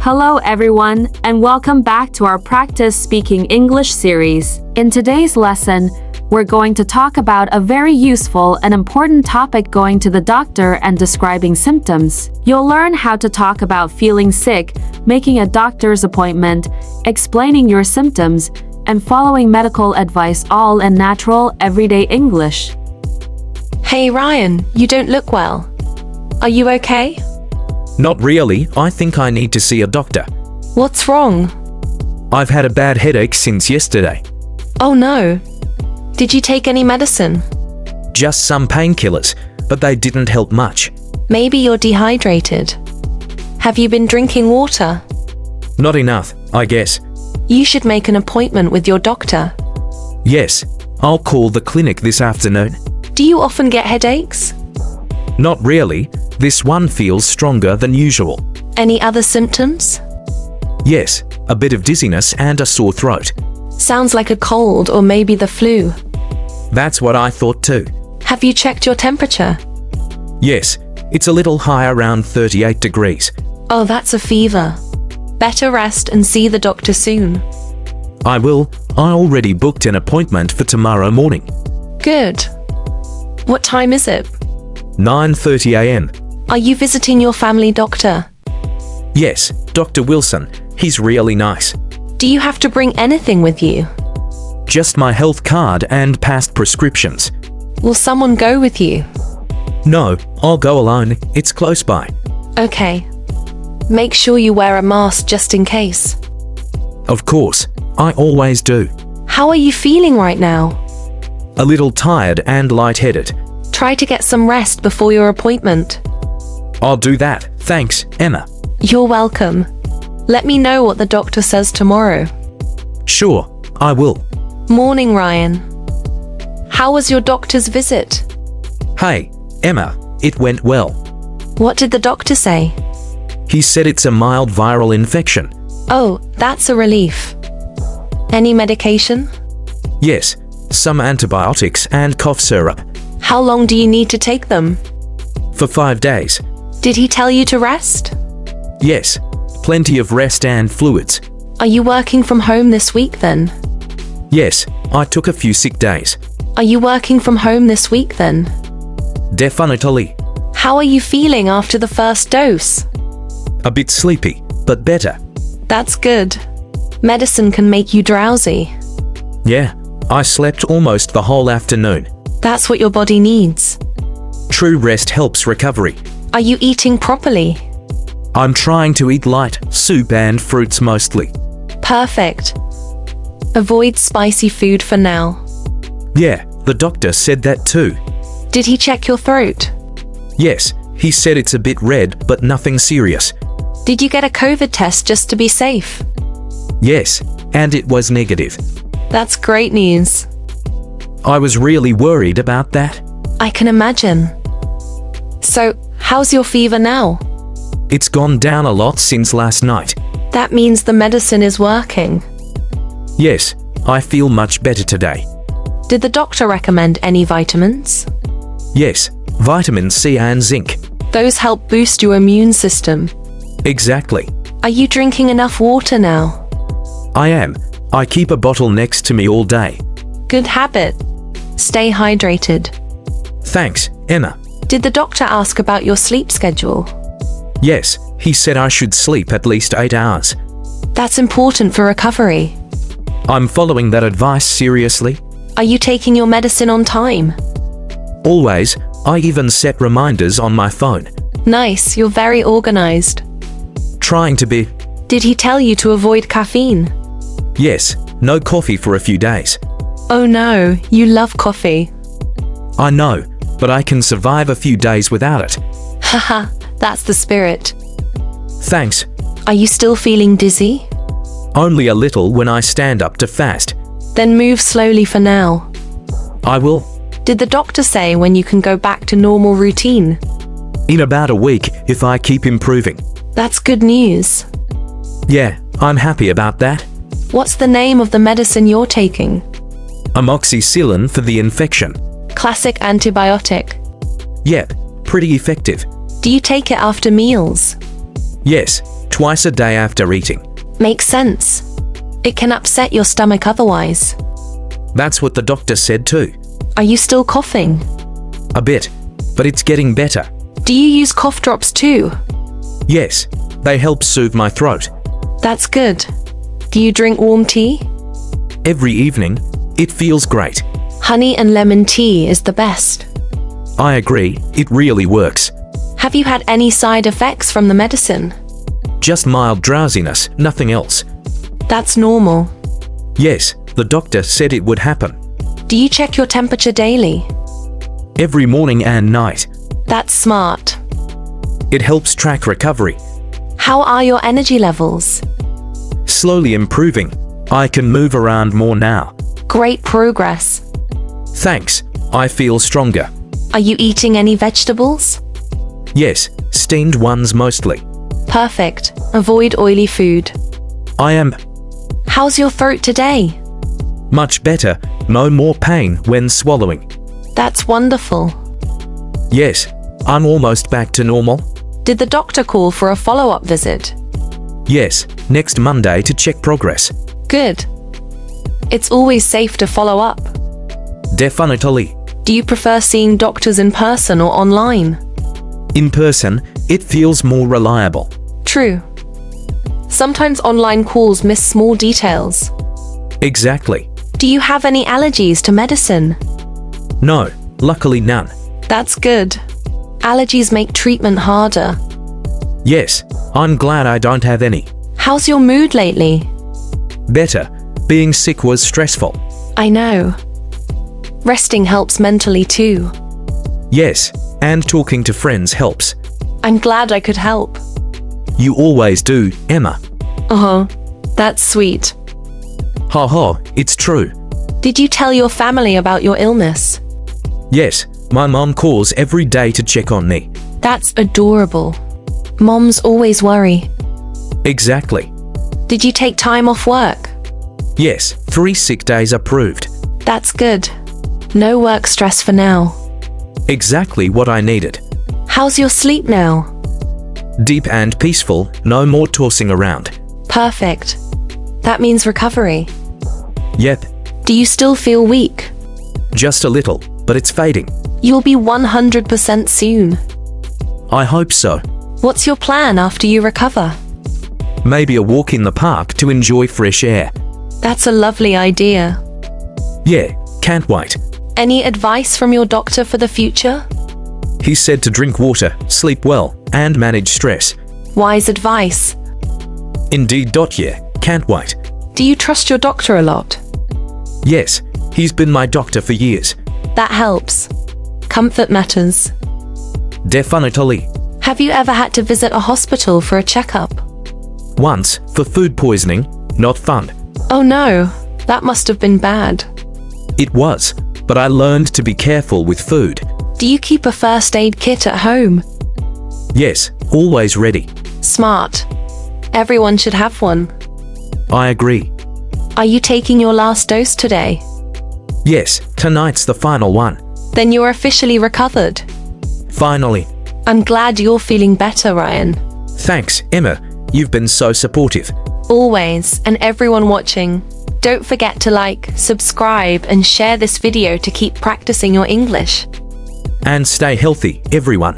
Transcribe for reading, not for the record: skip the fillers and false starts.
Hello everyone, and welcome back to our Practice Speaking English series. In today's lesson, we're going to talk about a very useful and important topic: going to the doctor and describing symptoms. You'll learn how to talk about feeling sick, making a doctor's appointment, explaining your symptoms, and following medical advice, all in natural, everyday English. Hey Ryan, you don't look well. Are you okay? Not really. I think I need to see a doctor. What's wrong? I've had a bad headache since yesterday. Oh no. Did you take any medicine? Just some painkillers, but they didn't help much. Maybe you're dehydrated. Have you been drinking water? Not enough, I guess. You should make an appointment with your doctor. Yes, I'll call the clinic this afternoon. Do you often get headaches? Not really. This one feels stronger than usual. Any other symptoms? Yes, a bit of dizziness and a sore throat. Sounds like a cold or maybe the flu. That's what I thought too. Have you checked your temperature? Yes, it's a little high, around 38 degrees. Oh, that's a fever. Better rest and see the doctor soon. I will. I already booked an appointment for tomorrow morning. Good. What time is it? 9:30 a.m. Are you visiting your family doctor? Yes, Dr. Wilson. He's really nice. Do you have to bring anything with you? Just my health card and past prescriptions. Will someone go with you? No, I'll go alone. It's close by. Okay. Make sure you wear a mask just in case. Of course, I always do. How are you feeling right now? A little tired and lightheaded. Try to get some rest before your appointment. I'll do that. Thanks, Emma. You're welcome. Let me know what the doctor says tomorrow. Sure, I will. Morning, Ryan. How was your doctor's visit? Hey, Emma, it went well. What did the doctor say? He said it's a mild viral infection. Oh, that's a relief. Any medication? Yes, some antibiotics and cough syrup. How long do you need to take them? For 5 days. Did he tell you to rest? Yes, plenty of rest and fluids. Are you working from home this week then? Yes, I took a few sick days. Are you working from home this week then? Definitely. How are you feeling after the first dose? A bit sleepy, but better. That's good. Medicine can make you drowsy. Yeah, I slept almost the whole afternoon. That's what your body needs. True rest helps recovery. Are you eating properly? I'm trying to eat light, soup and fruits mostly. Perfect. Avoid spicy food for now. Yeah, the doctor said that too. Did he check your throat? Yes, he said it's a bit red, but nothing serious. Did you get a COVID test just to be safe? Yes, and it was negative. That's great news. I was really worried about that. I can imagine. So, how's your fever now? It's gone down a lot since last night. That means the medicine is working. Yes, I feel much better today. Did the doctor recommend any vitamins? Yes, vitamin C and zinc. Those help boost your immune system. Exactly. Are you drinking enough water now? I am. I keep a bottle next to me all day. Good habit. Stay hydrated. Thanks, Emma. Did the doctor ask about your sleep schedule? Yes, he said I should sleep at least 8 hours. That's important for recovery. I'm following that advice seriously. Are you taking your medicine on time? Always. I even set reminders on my phone. Nice, you're very organized. Trying to be. Did he tell you to avoid caffeine? Yes, no coffee for a few days. Oh no, you love coffee. I know, but I can survive a few days without it. Haha, that's the spirit. Thanks. Are you still feeling dizzy? Only a little when I stand up to fast. Then move slowly for now. I will. Did the doctor say when you can go back to normal routine? In about a week, if I keep improving. That's good news. Yeah, I'm happy about that. What's the name of the medicine you're taking? Amoxicillin for the infection. Classic antibiotic. Yep, pretty effective. Do you take it after meals? Yes, twice a day after eating. Makes sense. It can upset your stomach otherwise. That's what the doctor said too. Are you still coughing? A bit, but it's getting better. Do you use cough drops too? Yes, they help soothe my throat. That's good. Do you drink warm tea? Every evening, it feels great. Honey and lemon tea is the best. I agree, it really works. Have you had any side effects from the medicine? Just mild drowsiness, nothing else. That's normal. Yes, the doctor said it would happen. Do you check your temperature daily? Every morning and night. That's smart. It helps track recovery. How are your energy levels? Slowly improving. I can move around more now. Great progress. Thanks, I feel stronger. Are you eating any vegetables? Yes, steamed ones mostly. Perfect. Avoid oily food. I am How's your throat today? much better, no more pain when swallowing. That's wonderful. Yes, I'm almost back to normal. Did the doctor call for a follow-up visit? Yes, next Monday to check progress. Good. It's always safe to follow up. Definitely. Do you prefer seeing doctors in person or online? In person, it feels more reliable. True. Sometimes online calls miss small details. Exactly. Do you have any allergies to medicine? No, luckily none. That's good. Allergies make treatment harder. Yes, I'm glad I don't have any. How's your mood lately? Better. Being sick was stressful. I know. Resting helps mentally too. Yes, and talking to friends helps. I'm glad I could help. You always do, Emma. Uh-huh. That's sweet. Ha ha, it's true. Did you tell your family about your illness? Yes, my mom calls every day to check on me. That's adorable. Moms always worry. Exactly. Did you take time off work? Yes, 3 sick days approved. That's good. No work stress for now. Exactly what I needed. How's your sleep now? Deep and peaceful, no more tossing around. Perfect. That means recovery. Yep, Do you still feel weak? just a little, but it's fading. You'll be 100% soon. I hope so. What's your plan after you recover? Maybe a walk in the park to enjoy fresh air. That's a lovely idea. Yeah, can't wait. Any advice from your doctor for the future? He said to drink water, sleep well, and manage stress. Wise advice. Indeed. Yeah, can't wait. Do you trust your doctor a lot? Yes, he's been my doctor for years. That helps. Comfort matters. Definitely. Have you ever had to visit a hospital for a checkup? Once, for food poisoning, not fun. Oh no, that must have been bad. It was, but I learned to be careful with food. Do you keep a first aid kit at home? Yes, always ready. Smart. Everyone should have one. I agree. Are you taking your last dose today? Yes, tonight's the final one. Then you're officially recovered. Finally. I'm glad you're feeling better, Ryan. Thanks, Emma. You've been so supportive. Always, and everyone watching, don't forget to like, subscribe, and share this video to keep practicing your English. And stay healthy, everyone.